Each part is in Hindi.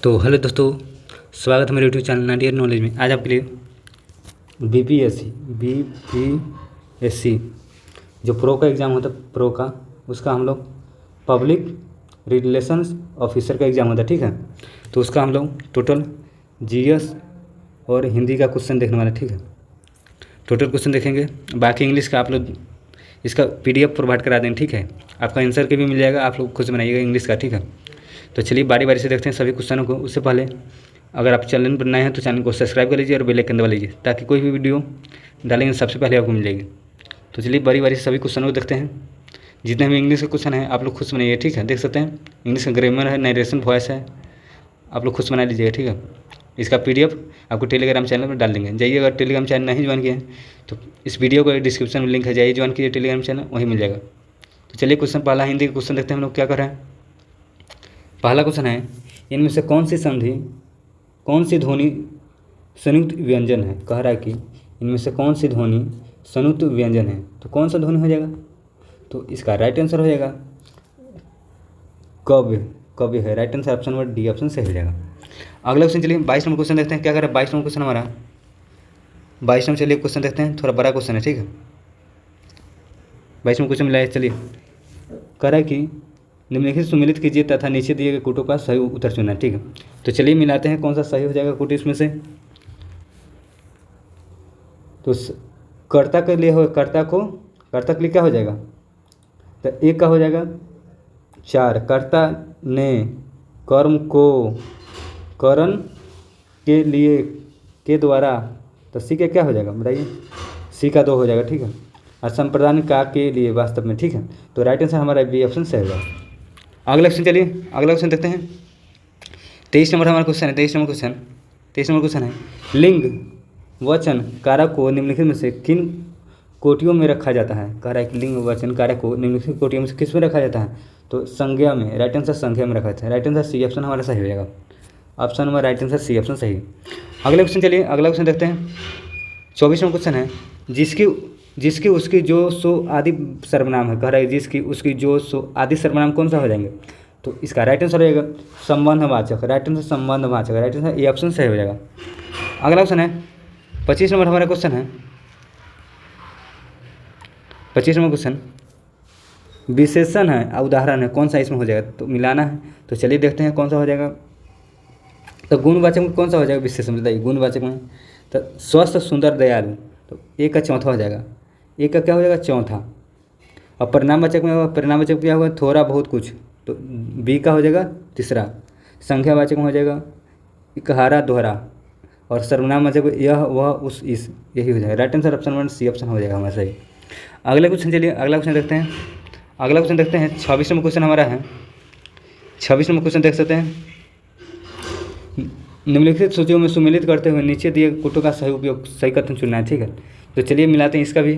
तो हेलो दोस्तों, स्वागत है मेरे यूट्यूब चैनल 98 नॉलेज में। आज आपके लिए बीपीएससी जो प्रो का एग्ज़ाम होता है, प्रो का उसका हम लोग पब्लिक रिलेशंस ऑफिसर का एग्ज़ाम होता है, ठीक है। तो उसका हम लोग टोटल जीएस और हिंदी का क्वेश्चन देखने वाला है, ठीक है। टोटल क्वेश्चन देखेंगे, बाकी इंग्लिश का आप लोग इसका पीडीएफ प्रोवाइड करा देंगे, ठीक है। आपका आंसर के भी मिल जाएगा, आप लोग खुद से बनाइएगा इंग्लिश का, ठीक है। तो चलिए बारी बारी से देखते हैं सभी क्वेश्चनों को। उससे पहले अगर आप चैनल पर नए हैं तो चैनल को सब्सक्राइब कर लीजिए और बेल आइकन दबा लीजिए, ताकि कोई भी वीडियो डालेंगे सबसे पहले आपको मिल जाएगी। तो चलिए बारी बारी से सभी क्वेश्चनों को देखते हैं। जितने भी इंग्लिश के क्वेश्चन हैं आप लोग खुद से बनाइए, ठीक है। देख सकते हैं इंग्लिश का ग्रामर है, नरेशन वॉइस है, आप लोग खुद से बना लीजिएगा, ठीक है। इसका पीडीएफ आपको टेलीग्राम चैनल पर डाल देंगे। जाइए, अगर टेलीग्राम चैनल नहीं ज्वाइन किए हैं तो इस वीडियो को डिस्क्रिप्शन में लिंक है, जाइए ज्वाइन कीजिए टेलीग्राम चैनल, वहीं मिल जाएगा। तो चलिए क्वेश्चन पहला हिंदी का क्वेश्चन देखते हैं हम लोग क्या कर रहे हैं। पहला क्वेश्चन है, इनमें से कौन सी संधि, कौन सी ध्वनि संयुक्त व्यंजन है। कह रहा है कि इनमें से कौन सी ध्वनि संयुक्त व्यंजन है, तो कौन सा ध्वनि हो जाएगा। तो इसका राइट आंसर हो जाएगा कव्य। कव्य है right answer, option number D option सही हो जाएगा। अगला क्वेश्चन चलिए 22 नंबर क्वेश्चन देखते हैं क्या कर रहा है। 22 नंबर क्वेश्चन हमारा 22 नंबर, चलिए क्वेश्चन देखते हैं, थोड़ा बड़ा क्वेश्चन है, ठीक है। 22 नंबर क्वेश्चन मिला है, चलिए कह रहा है कि निम्नलिखित सुमेलित कीजिए तथा नीचे दिए गए कोटों का सही उत्तर चुनना, ठीक है। तो चलिए मिलाते हैं कौन सा सही हो जाएगा कोट इसमें से। तो कर्ता के लिए हो, कर्ता के लिए क्या हो जाएगा, तो एक का हो जाएगा 4, कर्ता ने कर्म को करण के लिए के द्वारा, तो सी का क्या हो जाएगा बताइए, सी का 2 हो जाएगा, ठीक है। और संप्रदान का के लिए वास्तव में, ठीक है। तो राइट आंसर हमारा बी ऑप्शन सही होगा। अगला क्वेश्चन चलिए, अगला क्वेश्चन देखते हैं। 23 नंबर हमारा क्वेश्चन है। 23 नंबर क्वेश्चन है, लिंग वचन कारक को निम्नलिखित में से किन कोटियों में रखा जाता है। कह रहा है कि लिंग वचन कारक को निम्नलिखित कोटियों में से किस में रखा जाता है, तो संज्ञा में। राइट आंसर संज्ञा में रखा जाता है। राइट आंसर सी ऑप्शन हमारा सही हो जाएगा। Option number right answer C option सही। अगले क्वेश्चन चलिए, अगला क्वेश्चन देखते हैं। 24 नंबर क्वेश्चन है, जिसकी उसकी जो सो आदि सर्वनाम है। कह रहा है जिसकी उसकी जो सो आदि सर्वनाम कौन सा हो जाएंगे, तो इसका राइट आंसर रहेगा संबंधवाचक। राइट आंसर संबंधवाचक, राइट आंसर ए ऑप्शन सही हो जाएगा। अगला क्वेश्चन है 25 नंबर हमारा क्वेश्चन है। 25 नंबर क्वेश्चन विशेषण है, उदाहरण है, कौन सा इसमें हो जाएगा, तो मिलाना है। तो चलिए देखते हैं कौन सा हो जाएगा। तो गुणवाचक में कौन सा हो जाएगा विशेषण बताइए। गुणवाचक में तो स्वस्थ सुंदर दयालु, तो एक का चौथा हो जाएगा, एक का क्या हो जाएगा चौथा। और परिणामवाचक में, परिणामवाचक क्या होगा थोड़ा बहुत कुछ, तो बी का हो जाएगा तीसरा। संख्यावाचक में हो जाएगा इकहारा दोहरा। और सर्वनामवाचक यह वह उस इस, यही हो जाएगा। Right answer option number C option हो जाएगा हमारा सही। अगले क्वेश्चन चलिए, अगला क्वेश्चन देखते हैं। अगला क्वेश्चन देखते हैं 26 नंबर क्वेश्चन हमारा है। 26 नंबर क्वेश्चन देख सकते हैं, निम्नलिखित सूचियों में सुमेलित करते हुए नीचे दिए कोटों का सही उपयोग, सही कथन चुनना है, ठीक है। तो चलिए मिलाते हैं इसका भी,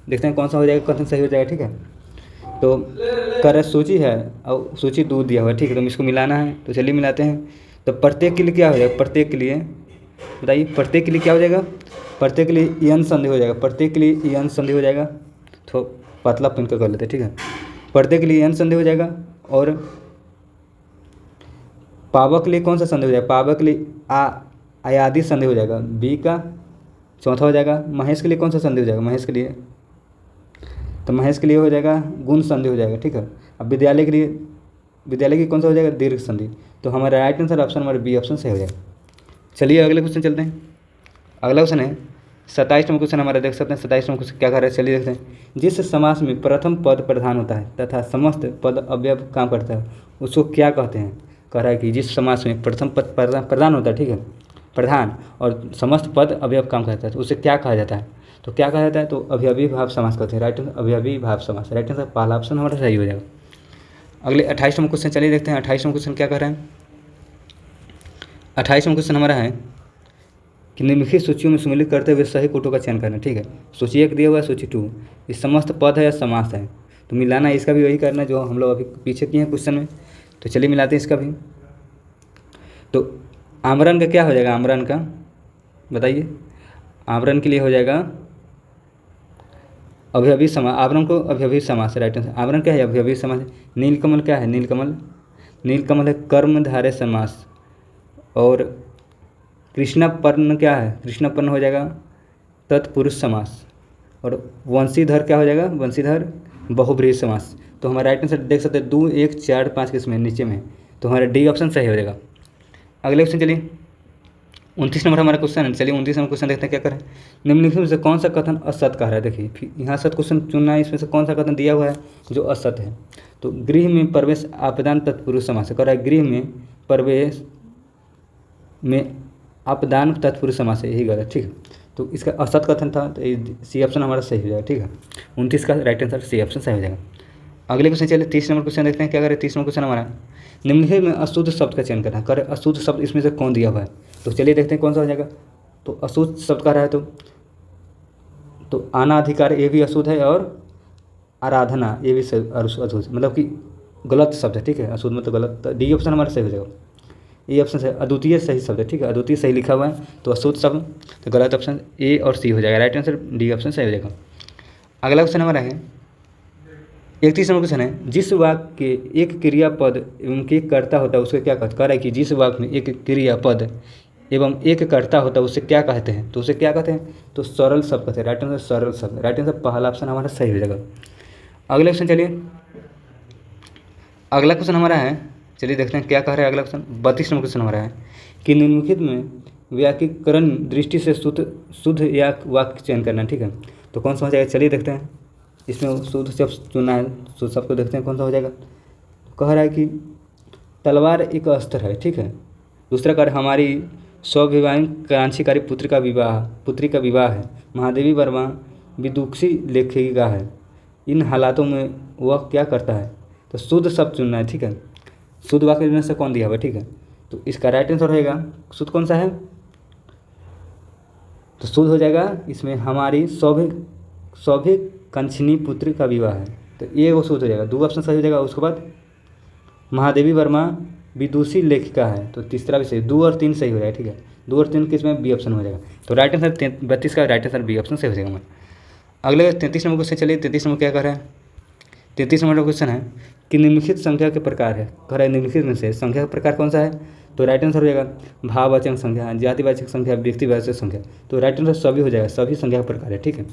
देखते हैं कौन सा हो जाएगा कथन सही हो जाएगा, ठीक है। तो कर सूची है और सूची 2 दिया हुआ है, ठीक है। तो इसको मिलाना है, तो चलिए मिलाते हैं। तो प्रत्येक के लिए क्या हो जाएगा, प्रत्येक के लिए बताइए, प्रत्येक के लिए क्या हो जाएगा, प्रत्येक के लिए यन संधि हो जाएगा। प्रत्येक के लिए यन संधि हो जाएगा, तो पतला पिन कर लेते हैं, ठीक है। प्रत्येक के लिए यन संधि हो जाएगा। और पावक के लिए कौन सा संधि हो जाएगा, पावक के लिए आयादी संधि हो जाएगा, बी का चौथा हो जाएगा। महेश के लिए कौन सा संधि हो जाएगा, महेश के लिए, तो महेश के लिए हो जाएगा गुण संधि हो जाएगा, ठीक है। अब विद्यालय के लिए, विद्यालय की कौन सा हो जाएगा दीर्घ संधि। तो हमारा right answer option number B option सही हो जाएगा। चलिए अगले क्वेश्चन चलते हैं। अगला क्वेश्चन है 27 नंबर क्वेश्चन हमारा देख सकते हैं। 27 नंबर क्वेश्चन क्या कर रहा है, चलिए देखते हैं। जिस समास में प्रथम पद प्रधान होता है तथा समस्त पद अव्यय काम करता है उसको क्या कहते हैं। कह रहा है कि जिस समास में प्रथम पद प्रधान होता है, ठीक है, प्रधान, और समस्त पद अवयव काम करता है तो उसे क्या कहा जाता है। तो क्या कहा जाता है, तो अवयवी भाव समास कहते हैं। राइट आंसर अवयवी भाव समास, राइट आंसर पहला ऑप्शन हमारा सही हो जाएगा। अगले 28 नंबर क्वेश्चन चलिए देखते हैं। 28 नंबर क्वेश्चन क्या कर रहे हैं। 28 नंबर क्वेश्चन हमारा है कि निम्नलिखित सूचियों में सम्मिलित करते हुए सही कोटों का चयन करना, ठीक है। सूची 1 दिया हुआ है, सूची 2, ये समस्त पद है या समास है, तो मिलाना है। इसका भी वही करना है जो हम लोग अभी पीछे किए हैं क्वेश्चन में। तो चलिए मिलाते हैं इसका भी। तो आमरण का क्या हो जाएगा, आमरण का बताइए। आमरण के लिए हो जाएगा अवयवी समास, आवरण को अवयवी समास, राइट आंसर। आवरण क्या है, अवयवी समास। नीलकमल क्या है, नीलकमल, नीलकमल है कर्मधारय समास। और कृष्णापर्ण क्या है, कृष्णापर्ण हो जाएगा तत्पुरुष समास। और वंशीधर क्या हो जाएगा, वंशीधर बहुब्रीहि समास। तो हमारा राइट आंसर देख सकते हैं 2, 1, 4, 5 के इसमें नीचे में, तो हमारा डी ऑप्शन सही हो जाएगा। अगले क्वेश्चन चलिए 29 नंबर हमारा क्वेश्चन है। चलिए 29 नंबर क्वेश्चन देखते हैं क्या करें। निम्नलिखित में से कौन सा कथन असत कह रहा है। देखिए यहाँ असत क्वेश्चन चुनना है, इसमें से कौन सा कथन दिया हुआ है जो असत है। तो गृह में प्रवेश आपदान तत्पुरुष समास कह रहा है, गृह में प्रवेश में आपदान तत्पुरुष समास है, यही गलत, ठीक है। तो इसका असत कथन था, तो सी ऑप्शन हमारा सही हो जाएगा, ठीक है। 29 का राइट आंसर सी ऑप्शन सही हो जाएगा। अगले क्वेश्चन चलिए 30 नंबर क्वेश्चन देखते हैं क्या करें। 30 नंबर क्वेश्चन हमारा निम्नलिखित में अशुद्ध शब्द का चयन करना है, करें अशुद्ध शब्द इसमें से कौन दिया हुआ है। तो चलिए देखते हैं कौन सा हो जाएगा। तो अशुद्ध शब्द कह रहा है तो अनाधिकार ये भी अशुद्ध है, और आराधना ये भी अशुद्ध, मतलब कि गलत शब्द है, ठीक है। अशुद्ध मतलब गलत, तो डी ऑप्शन हमारा सही हो जाएगा। ए ऑप्शन से अद्वितीय सही शब्द है, ठीक है। अद्वितीय सही लिखा हुआ है, तो अशुद्ध शब्द, तो गलत ऑप्शन ए और सी हो जाएगा। राइट आंसर डी ऑप्शन सही हो जाएगा। अगला क्वेश्चन हमारा है 31 नंबर क्वेश्चन है, जिस वाक्य के एक क्रियापद एवं एक कर्ता होता है उसको क्या कहते हैं। कह रहा है कि जिस वाक्य में एक क्रियापद एवं एक कर्ता होता है उसे क्या कहते हैं। तो उसे क्या कहते हैं, तो सरल शब्द कहते हैं। राइट आंसर सरल शब्द, राइट आंसर पहला ऑप्शन हमारा सही हो जाएगा। अगला क्वेश्चन चलिए, अगला क्वेश्चन हमारा है, चलिए देखते हैं क्या कह रहा है। अगला क्वेश्चन 32 नंबर क्वेश्चन हमारा है कि निम्नलिखित में व्याकरण दृष्टि से शुद्ध या वाक्य चयन करना, ठीक है। तो कौन सा हो जाएगा, चलिए देखते हैं। इसमें शुद्ध शब्द चुनना है, शुद्ध शब्द को देखते हैं कौन सा हो जाएगा। कह रहा है कि तलवार एक अस्त्र है, ठीक है। दूसरा कार्य हमारी स्वविवाहिन क्रांतिकारी पुत्री का विवाह है। महादेवी वर्मा विदुषी लेखिका है। इन हालातों में वह क्या करता है। तो शुद्ध शब्द चुनना है, ठीक है। शुद्ध वाक्य में से कौन दिया हुआ है, ठीक है। तो इसका राइट आंसर रहेगा, शुद्ध कौन सा है, तो शुद्ध हो जाएगा इसमें हमारी सौभि कंचनी पुत्री का विवाह है, तो ये वो शुद्ध हो जाएगा। 2 ऑप्शन सही हो जाएगा। उसके बाद महादेवी वर्मा विदुषी लेखिका है, तो तीसरा भी सही, 2 और 3 सही हो जाएगा, ठीक है। 2 और 3 किसमें, बी ऑप्शन हो जाएगा। तो राइट आंसर 32 का राइट आंसर बी ऑप्शन सही हो जाएगा हमारा। अगले 33 नंबर क्वेश्चन चलिए, 33 नंबर क्या कर रहा है। 33 नंबर का क्वेश्चन है कि निम्नलिखित संख्या के प्रकार है। कह रहा है निम्नलिखित में से संख्या का प्रकार कौन सा है। तो राइट आंसर हो जाएगा भाववाचक संख्या, जातिवाचक संख्या, व्यक्तिवाचक संख्या। तो राइट आंसर सभी हो जाएगा, सभी संख्या का प्रकार है, ठीक है।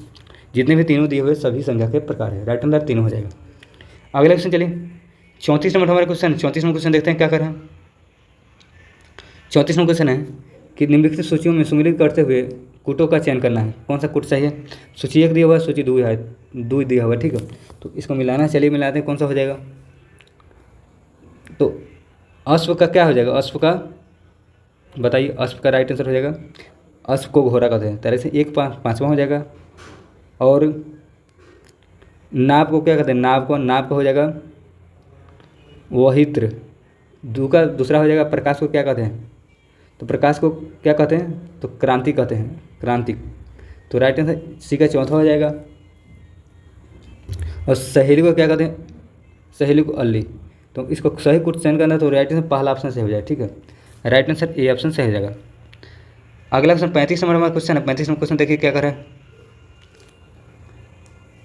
जितने भी तीनों दिए हुए सभी संख्या के प्रकार है, राइट आंसर तीनों हो जाएगा। अगला क्वेश्चन चलिए 34 नंबर हमारा क्वेश्चन, 34 नंबर क्वेश्चन देखते हैं क्या कर रहे हैं। 34 नंबर क्वेश्चन है कि निम्नलिखित सूचियों में सम्मिलित करते हुए कूटों का चयन करना है। कौन सा कूट चाहिए, सूची 1 दिया हुआ है, सूची 2 है, 2 दिया हुआ है, ठीक है। तो इसको मिलाना है, चलिए मिलाते हैं, कौन सा हो जाएगा। तो अश्व का क्या हो जाएगा, अश्व का बताइए, अश्व का राइट आंसर हो जाएगा, अश्व को घोड़ा कहते हैं, तरह से 1 5वां हो जाएगा। और नाव को क्या कहते हैं, नाव को हो जाएगा वहित्र। दूसरा हो जाएगा प्रकाश को क्या कहते हैं, तो प्रकाश को क्या कहते हैं, तो क्रांति कहते हैं, क्रांति। तो राइट आंसर सी का चौथा हो जाएगा। और सहेली को क्या कहते हैं, सहेली को अल्ली। तो इसको सही कुछ चयन करना है, तो राइट आंसर पहला ऑप्शन सही हो जाएगा, ठीक है। राइट आंसर ए ऑप्शन सही हो जाएगा। अगला क्वेश्चन 35 नंबर हमारा क्वेश्चन है। 35 नंबर क्वेश्चन देखिए क्या करें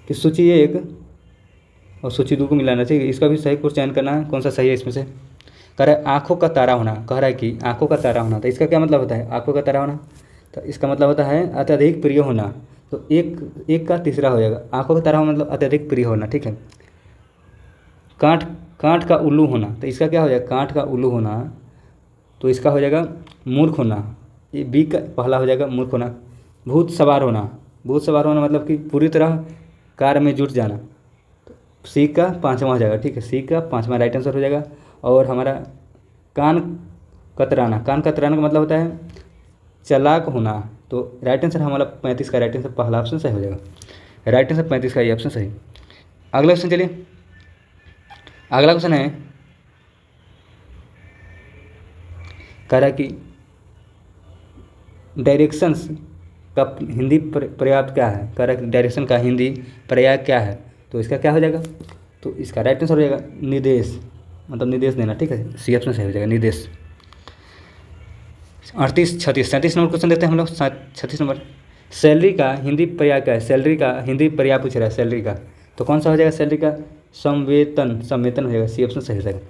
कि सूची 1 और सूची 2 को मिलाना चाहिए, इसका भी सही कुछ चयन करना है, कौन सा सही है इसमें से। कह रहा है आँखों का तारा होना, कह रहा है कि आँखों का तारा होना, तो इसका क्या मतलब होता है, आँखों का तारा होना, तो इसका मतलब होता है अत्यधिक प्रिय होना। तो एक का तीसरा हो जाएगा, आँखों का तारा होना मतलब अत्यधिक प्रिय होना, ठीक है। कांट का उल्लू होना, तो इसका क्या हो जाएगा, कांट का उल्लू होना, तो इसका हो जाएगा मूर्ख होना, ये बी का पहला हो जाएगा, मूर्ख होना। भूत सवार होना मतलब कि पूरी तरह कार में जुट जाना, तो सी का 5वां हो जाएगा, ठीक है। सी का 5वां राइट आंसर हो जाएगा। और हमारा कान कतराना का मतलब होता है चालाक होना, तो राइट आंसर हमारा 35 का राइट आंसर पहला ऑप्शन सही हो जाएगा। राइट आंसर 35 का ये ऑप्शन सही। अगला क्वेश्चन चलिए, अगला क्वेश्चन है कह रहा है कि डायरेक्शंस का हिंदी पर्याय क्या है। कह रहा है कि डायरेक्शन का हिंदी पर्याय क्या है, तो इसका क्या हो जाएगा, तो इसका राइट आंसर हो जाएगा निर्देश, मतलब निर्देश देना, ठीक है। सी ऑप्शन सही हो जाएगा, निर्देश। 37 नंबर क्वेश्चन देते हैं हम लोग। 36 नंबर, सैलरी का हिंदी पर्याय क्या है। सैलरी का हिंदी पर्याय पूछ रहा है, सैलरी का, तो कौन सा हो जाएगा, सैलरी का संवेतन हो जाएगा, सी ऑप्शन सही हो जाएगा।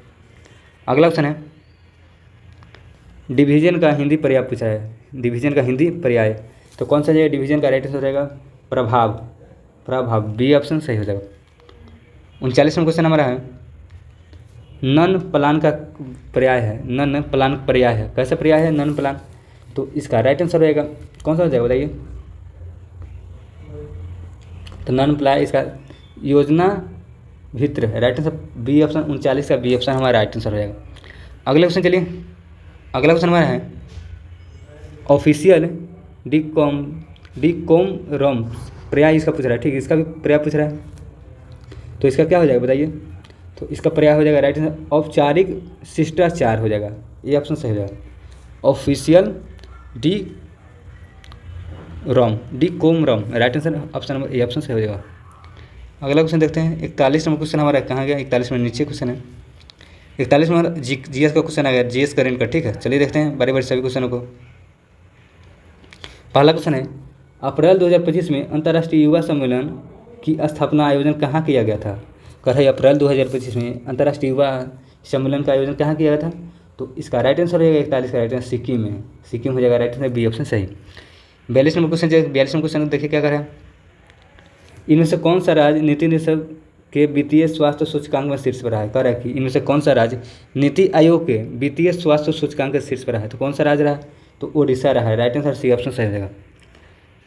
अगला ऑप्शन है डिवीजन का हिंदी पर्याय पूछा है, डिवीजन का हिंदी पर्याय, तो कौन सा जाएगा डिवीजन का? राइट आंसर हो जाएगा प्रभाव, प्रभाव, बी ऑप्शन सही हो जाएगा। 39वां क्वेश्चन हमारा है नन प्लान का पर्याय है, नन प्लान पर्याय है, कैसा पर्याय है? नन प्लान। तो इसका राइट आंसर रहेगा कौन सा हो जाएगा बताइए? तो नन प्लान इसका योजना भित्र है, राइट आंसर बी ऑप्शन। 39 का बी ऑप्शन हमारा राइट आंसर हो जाएगा। अगले क्वेश्चन चलिए, अगला क्वेश्चन हमारा है ऑफिशियल डिकोमरम पर्याय इसका पूछ रहा है, ठीक है, इसका भी पर्याय पूछ रहा है, तो इसका क्या हो जाएगा बताइए? तो इसका पर्याय हो जाएगा राइट आंसर औपचारिक शिष्टाचार हो जाएगा, ये ऑप्शन सही हो जाएगा। ऑफिशियल डिकोमरम right answer option number A option सही हो जाएगा। अगला क्वेश्चन देखते हैं 41 नंबर क्वेश्चन हमारा कहाँ गया? 41 में नीचे क्वेश्चन है, 41 में हमारा जीएस का क्वेश्चन आ गया, जीएस करेंट का, ठीक है। चलिए देखते हैं बारी बारी सभी क्वेश्चनों को। पहला क्वेश्चन है अप्रैल 2025 में अंतर्राष्ट्रीय युवा सम्मेलन की स्थापना आयोजन कहाँ किया गया था? कह रहा है अप्रैल 2025 में अंतर्राष्ट्रीय युवा सम्मेलन का आयोजन कहाँ किया गया था? तो इसका राइट आंसर हो जाएगा 41 का राइट आंसर सिक्किम में, सिक्किम हो जाएगा राइट आंसर बी ऑप्शन सही। 42 नंबर क्वेश्चन, 42 नंबर क्वेश्चन देखिए क्या कर रहा है, इनमें से कौन सा राज्य नीति निदेशक के वित्तीय स्वास्थ्य सूचकांक में शीर्ष पर रहा है? कह रहा है कि इनमें से कौन सा राज्य नीति आयोग के वित्तीय स्वास्थ्य सूचकांक के शीर्ष पर रहा है? तो कौन सा राज्य रहा? तो ओडिशा रहा है, राइट आंसर सी ऑप्शन सही हो जाएगा।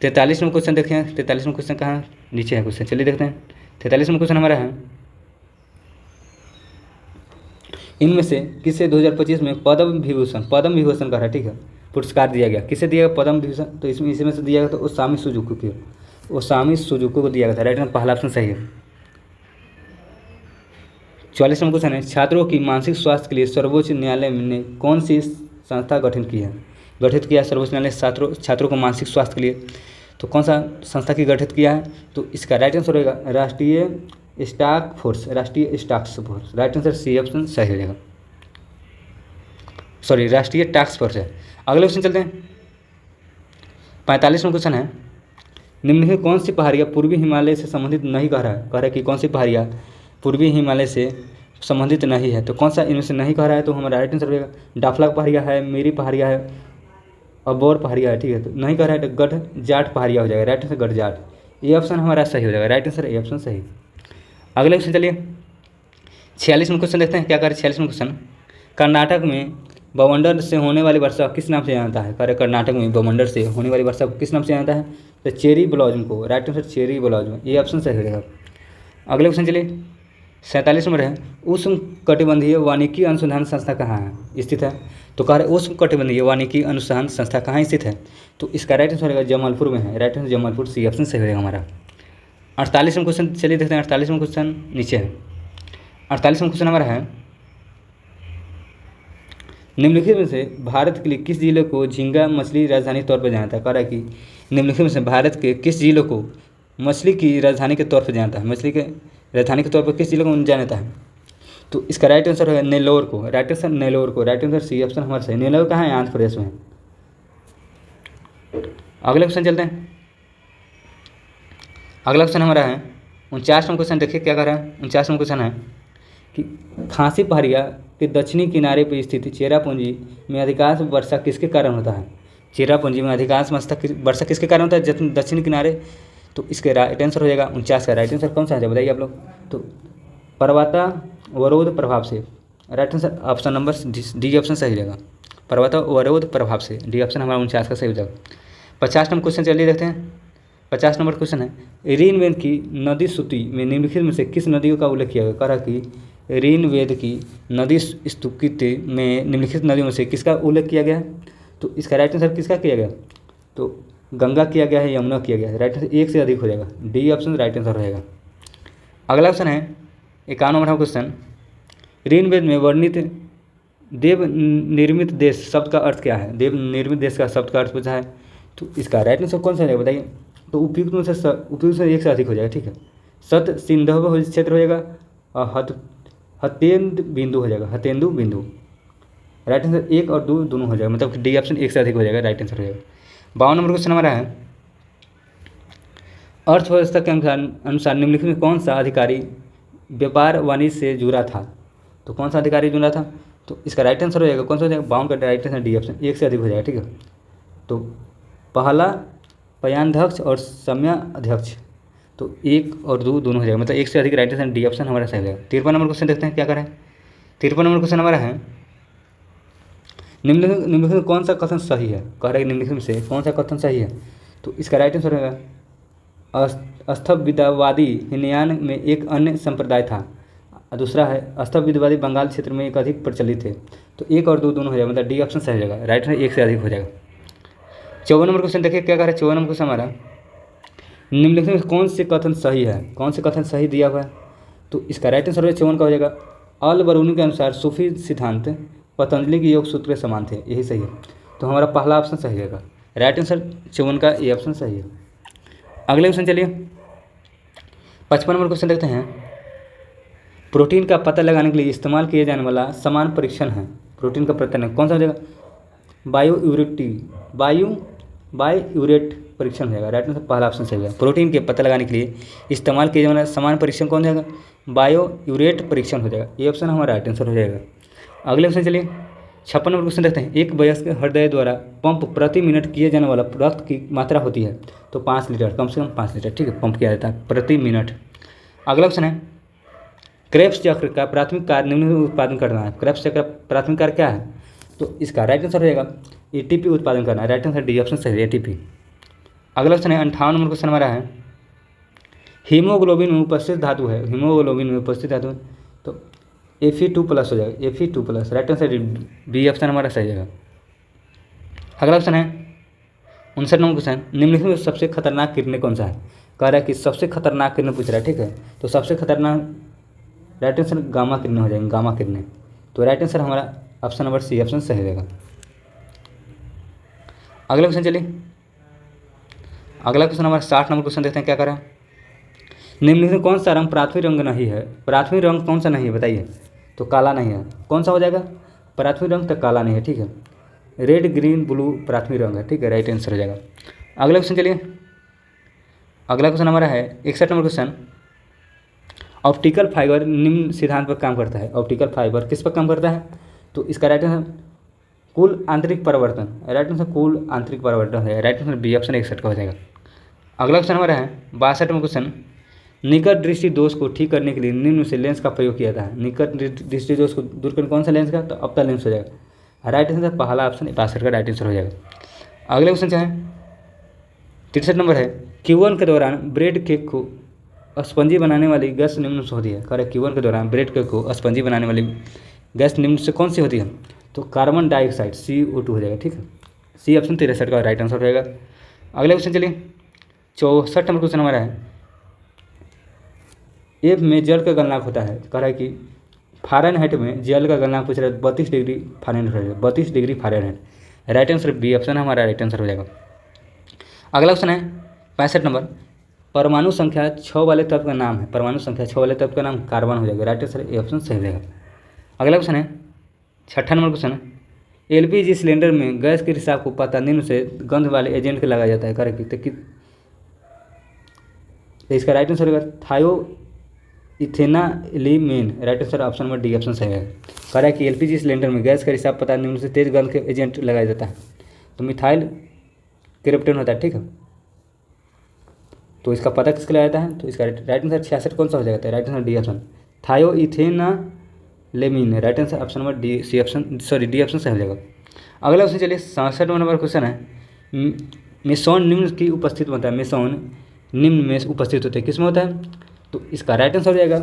43 नंबर क्वेश्चन देखें, 43 नंबर क्वेश्चन कहाँ नीचे है क्वेश्चन, चलिए देखते हैं। 43 नंबर क्वेश्चन हमारा है इनमें से किसे 2025 में पद्म विभूषण कह रहा है, ठीक है, पुरस्कार दिया गया, किसे दिया गया पद्म विभूषण? तो इसमें से दिया गया तो ओसामी सुजुकी को दिया गया था, राइट आंसर पहला ऑप्शन सही है। 44 नंबर क्वेश्चन है छात्रों की मानसिक स्वास्थ्य के लिए सर्वोच्च न्यायालय ने कौन सी संस्था गठित किया सर्वोच्च न्यायालय छात्रों को मानसिक स्वास्थ्य के लिए, तो कौन सा संस्था की गठित किया है? तो इसका राइट आंसर होगा राष्ट्रीय task force, right answer C option सही हो जाएगा, सॉरी राष्ट्रीय टास्क फोर्स है। अगले क्वेश्चन चलते हैं। 45 में क्वेश्चन है निम्नलिखित कौन सी पहाड़ियाँ पूर्वी हिमालय से संबंधित नहीं? कह रहा है कि कौन सी पहाड़ियाँ पूर्वी हिमालय से संबंधित नहीं है, तो कौन सा इनमें से नहीं कह रहा है? तो हमारा राइट आंसर रहेगा डाफला पहाड़ियाँ है, मेरी पहाड़ियाँ है, अबोर पहाड़ियाँ है, ठीक है, तो नहीं कह रहा है तो गढ़ जाट पहाड़ियाँ हो जाएगा, राइट आंसर गढ़ जाट, ये ऑप्शन हमारा सही हो जाएगा, राइट आंसर ए ऑप्शन सही। अगले क्वेश्चन चलिए 46 में क्वेश्चन देखते हैं क्या कर 46 में क्वेश्चन कर्नाटक में बवंडर से होने वाली वर्षा किस नाम से जानता है? कह कर्नाटक में बवंडर से होने वाली वर्षा को किस नाम से जानता है? तो चेरी ब्लॉसम को, राइट आंसर चेरी ब्लॉसम, ये ऑप्शन सही रहेगा। अगले क्वेश्चन चलिए 47 नंबर है उष्ण कटिबंधीय वानिकी अनुसंधान संस्था कहाँ स्थित है? तो कह रहे उष्ण कटिबंधीय वानिकी अनुसंधान संस्था कहाँ स्थित है? तो इसका राइट आंसर रहेगा जमालपुर में है, right answer Jamalpur, C option सही रहेगा हमारा। 48 में क्वेश्चन चलिए देखते हैं, 48 में क्वेश्चन नीचे है। 48 में क्वेश्चन हमारा है निम्नलिखित में से भारत के लिए किस जिले को झींगा मछली राजधानी तौर पर जानता है? कह रहा है कि निम्नलिखित में से भारत के किस जिले को मछली की राजधानी के तौर पर जानता है? मछली के राजधानी के तौर पर किस जिले को जानता है? तो इसका राइट आंसर है नेल्लोर को, राइट आंसर नेल्लोर को, राइट आंसर सी ऑप्शन हमारा सही। नेल्लोर कहाँ है? आंध्र प्रदेश में। अगले क्वेश्चन चलते हैं। अगला क्वेश्चन हमारा है 49 नंबर क्वेश्चन, देखिए क्या कर रहा है। 49 नंबर क्वेश्चन है कि खासी पहाड़ियाँ के दक्षिणी किनारे पर स्थित चेरापूंजी में अधिकांश वर्षा किसके कारण होता है? चेरापूंजी में अधिकांश वर्षा किसके कारण होता है दक्षिणी किनारे? तो इसके राइट आंसर हो जाएगा 49 का राइट आंसर कौन सा है बताइए आप लोग? तो पर्वतावरोध प्रभाव से, right answer option number D option सही रहेगा, पर्वतावरोध प्रभाव से, डी ऑप्शन हमारा 49 का सही हो जाएगा। 50 नंबर क्वेश्चन चलिए देखते हैं। 50 नंबर क्वेश्चन है ऋग्वेद की नदी स्तुति में निम्नलिखित में से किस नदियों का उल्लेख किया गया? कह रहा कि ऋग्वेद की नदी स्तुति में निम्नलिखित नदियों में से किसका उल्लेख किया गया? तो इसका राइट आंसर किसका किया गया? तो गंगा किया गया है, यमुना किया गया है, राइट आंसर एक से अधिक हो जाएगा, डी ऑप्शन राइट आंसर रहेगा। अगला क्वेश्चन है 51 नंबर क्वेश्चन ऋग्वेद में वर्णित देव निर्मित देश शब्द का अर्थ क्या है? देव निर्मित देश का शब्द का अर्थ पूछा है, तो इसका राइट आंसर कौन सा रहेगा बताइए? तो उपयुक्त से एक से अधिक हो जाएगा, ठीक है। सत सिंधव क्षेत्र हो जाएगा और हतेंद्र बिंदु हो जाएगा, हतेंदु बिंदु, राइट आंसर 1 और 2 दोनों हो जाएगा, मतलब डी ऑप्शन एक से अधिक हो जाएगा, राइट आंसर हो जाएगा। 52 नंबर क्वेश्चन हमारा है अर्थव्यवस्था के अनुसार निम्नलिखित में कौन सा अधिकारी व्यापार वाणिज्य से जुड़ा था? तो कौन सा अधिकारी जुड़ा था? तो इसका राइट आंसर हो जाएगा कौन सा हो जाएगा, बाउंड का राइट आंसर डी ऑप्शन, एक से अधिक हो जाएगा। ठीक है, तो पहला पयाध्यक्ष और सम्या अध्यक्ष, तो 1 और 2 दोनों हो जाएगा, मतलब एक से अधिक राइट आंसर डी ऑप्शन हमारा सही हो जाएगा। 53 नंबर क्वेश्चन देखते हैं क्या करें। 53 नंबर क्वेश्चन हमारा है निम्नलिखित में कौन सा कथन सही है, कह रहा है निम्नलिखित में से कौन सा कथन सही है। तो इसका राइट आंसर होगा अस्थविद्यावादी हीनयान में एक अन्य संप्रदाय था, दूसरा है अस्थविद्यावादी बंगाल क्षेत्र में एक अधिक प्रचलित थे। तो 1 और 2 दोनों हो जाएगा, मतलब डी ऑप्शन सही हो जाएगा, राइट आंसर एक से अधिक हो जाएगा। 54 नंबर क्वेश्चन देखिए क्या कह रहा है। 54 नंबर क्वेश्चन हमारा निम्नलिखित में कौन से कथन सही है, कौन से कथन सही दिया हुआ है। तो इसका राइट आंसर 54 का हो जाएगा अल बरूनी के अनुसार सूफी सिद्धांत पतंजलि के योग सूत्र के समान थे, यही सही है। तो हमारा पहला ऑप्शन सही रहेगा, राइट आंसर 54 का ए ऑप्शन सही है। अगले क्वेश्चन चलिए 55 नंबर क्वेश्चन देखते हैं। प्रोटीन का पता लगाने के लिए इस्तेमाल किया जाने वाला समान परीक्षण है, प्रोटीन का पता कौन सा हो जाएगा, बायोयूरेट परीक्षण हो जाएगा, राइट आंसर पहला ऑप्शन सही है। प्रोटीन के पता लगाने के लिए इस्तेमाल किया जाने वाला समान परीक्षण कौन जाएगा, बायोयूरेट परीक्षण हो जाएगा, ये ऑप्शन हमारा राइट आंसर हो जाएगा। अगले ऑप्शन चलिए 56 नंबर क्वेश्चन देखते हैं। एक वयस्क हृदय द्वारा पंप प्रति मिनट किए जाने वाला रक्त की मात्रा होती है, तो 5 लीटर, कम से कम 5 लीटर, ठीक है, पंप किया जाता है प्रति मिनट। अगला ऑप्शन है क्रेब्स चक्र का प्राथमिक कार्य निम्न उत्पादन करना है, क्रेब्स चक्र प्राथमिक कार्य क्या है। तो इसका राइट आंसर हो जाएगा एटीपी उत्पादन करना है, राइट आंसर डी ऑप्शन सही है, एटीपी। अगला ऑप्शन है 58 नंबर क्वेश्चन हमारा है हीमोग्लोबिन में उपस्थित धातु है, हीमोग्लोबिन में उपस्थित धातु है, तो Fe2+ हो जाएगा, Fe2+, right answer B option हमारा सही है। अगला ऑप्शन है 59 नंबर क्वेश्चन निम्नलिखित में सबसे खतरनाक किरणें कौन सा है, कह रहा है कि सबसे खतरनाक किरणें पूछ रहा है, ठीक है, तो सबसे खतरनाक राइट आंसर गामा किरणें हो जाएंगे, गामा किरणें, तो राइट आंसर हमारा ऑप्शन नंबर सी ऑप्शन सही रहेगा। अगला क्वेश्चन चलिए, अगला क्वेश्चन हमारा 60 नंबर क्वेश्चन देखते हैं क्या करें। निम्नलिखित में कौन सा रंग प्राथमिक रंग नहीं है, प्राथमिक रंग कौन सा नहीं है बताइए। तो काला नहीं है, कौन सा हो जाएगा, प्राथमिक रंग तो काला नहीं है, ठीक है, रेड ग्रीन ब्लू प्राथमिक रंग है, ठीक है, राइट आंसर हो जाएगा। अगला क्वेश्चन चलिए, अगला क्वेश्चन हमारा है 61 नंबर क्वेश्चन ऑप्टिकल फाइबर निम्न सिद्धांत पर काम करता है, ऑप्टिकल फाइबर किस पर काम करता है। तो इसका राइट आंसर कुल आंतरिक परिवर्तन, राइट आंसर कुल आंतरिक परिवर्तन है, राइट आंसर बी ऑप्शन 61 का हो जाएगा। अगला क्वेश्चन हमारा है 62 नंबर क्वेश्चन निकट दृष्टि दोष को ठीक करने के लिए निम्न से लेंस का प्रयोग किया जाता है, निकट दृष्टि दोष को दूर करने कौन सा लेंस का, तो ऑप्टा लेंस हो जाएगा, राइट आंसर पहला ऑप्शन 62 का राइट आंसर हो जाएगा। अगले क्वेश्चन चाहे 63 नंबर है Q1 के दौरान ब्रेड केक को स्पंजी बनाने वाली गैस निम्न से होती है, कह रहे Q1 के दौरान ब्रेड केक को स्पंजी बनाने वाली गैस निम्न से कौन सी होती है। तो कार्बन डाइऑक्साइड CO2 हो जाएगा, ठीक है, सी ऑप्शन 63 का राइट आंसर हो जाएगा। अगले क्वेश्चन चलिए 64 नंबर क्वेश्चन हमारा है एक में जल का गलनांक होता है, कह रहा है कि फ़ारेनहाइट में जल का गलनांक पूछ रहा है 32 degree Fahrenheit, 32 degree Fahrenheit, right answer B option हमारा राइट आंसर हो जाएगा। अगला क्वेश्चन है 65 नंबर परमाणु संख्या 6 वाले तत्व का नाम है, परमाणु संख्या 6 वाले तत्व का नाम कार्बन हो जाएगा, राइट आंसर ए ऑप्शन सही हो जाएगा। अगला क्वेश्चन है 66 नंबर क्वेश्चन LPG सिलेंडर में गैस के रिसाव को पता निम्न से गंध वाले एजेंट के लगाया जाता है, करेक्ट, तो इसका राइट आंसर होगा थायो इथेनालिमीन, right answer option number D option सही है। कह रहा है कि LPG सिलेंडर में गैस का रिसाव पता निम्न से तेज गंध के एजेंट लगाया जाता है, तो मिथाइल क्रिप्टोन होता है, ठीक है, तो इसका पता किसके लगाया जाता है। तो इसका राइट आंसर 66 कौन सा हो जाएगा, राइट आंसर डी ऑप्शन थायो इथेनालिमीन, right answer option number D C option sorry D option सही हो जाएगा। अगला क्वेश्चन चलिए 67 नंबर क्वेश्चन है मेसोन निम्न की उपस्थित होता है, मेसोन निम्न में उपस्थित होते हैं, किस में होता है। तो इसका राइट आंसर हो जाएगा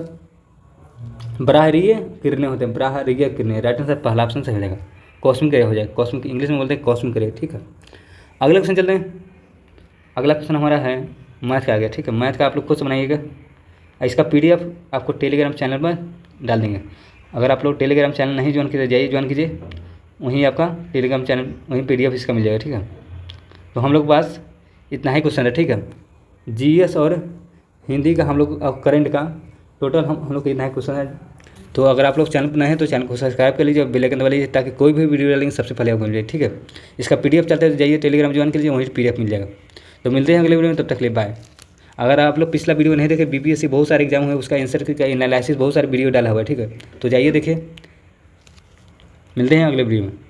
बराहरीय किरणें होते हैं, बराहरीय किरणें, राइट आंसर पहला ऑप्शन सही हो जाएगा, कॉस्मिक रे हो जाएगा, कॉस्मिक इंग्लिश में बोलते हैं कॉस्मिक रे, ठीक है। अगला क्वेश्चन चलते हैं, अगला क्वेश्चन हमारा है मैथ का आ गया, ठीक है, मैथ का आप लोग खुद से बनाइएगा, इसका PDF आपको टेलीग्राम चैनल पर डाल देंगे। अगर आप लोग टेलीग्राम चैनल नहीं ज्वाइन कीजिए जाइए ज्वाइन कीजिए, वहीं आपका टेलीग्राम चैनल वहीं PDF इसका मिल जाएगा, ठीक है। तो हम लोग के पास इतना ही क्वेश्चन है, ठीक है, GS और हिंदी का हम लोग करंट का टोटल हम लोग इतना ही क्वेश्चन है। तो अगर आप लोग चैनल पर नए हैं तो चैनल को सब्सक्राइब कर लीजिए और बेल आइकन दबा लीजिए ताकि कोई भी वीडियो डालेंगे सबसे पहले आपको मिल जाए, ठीक है। इसका PDF चलता है तो जाइए टेलीग्राम ज्वाइन कीजिए, वहीं PDF मिल जाएगा। तो मिलते हैं अगले वीडियो में, तब तक के लिए बाय। अगर आप लोग पिछला वीडियो नहीं देखे BPSC बहुत सारे एग्जाम हुए उसका आंसर का एनालिसिस बहुत सारे वीडियो डाला हुआ है, ठीक है, तो जाइए देखिए। मिलते हैं अगले वीडियो में।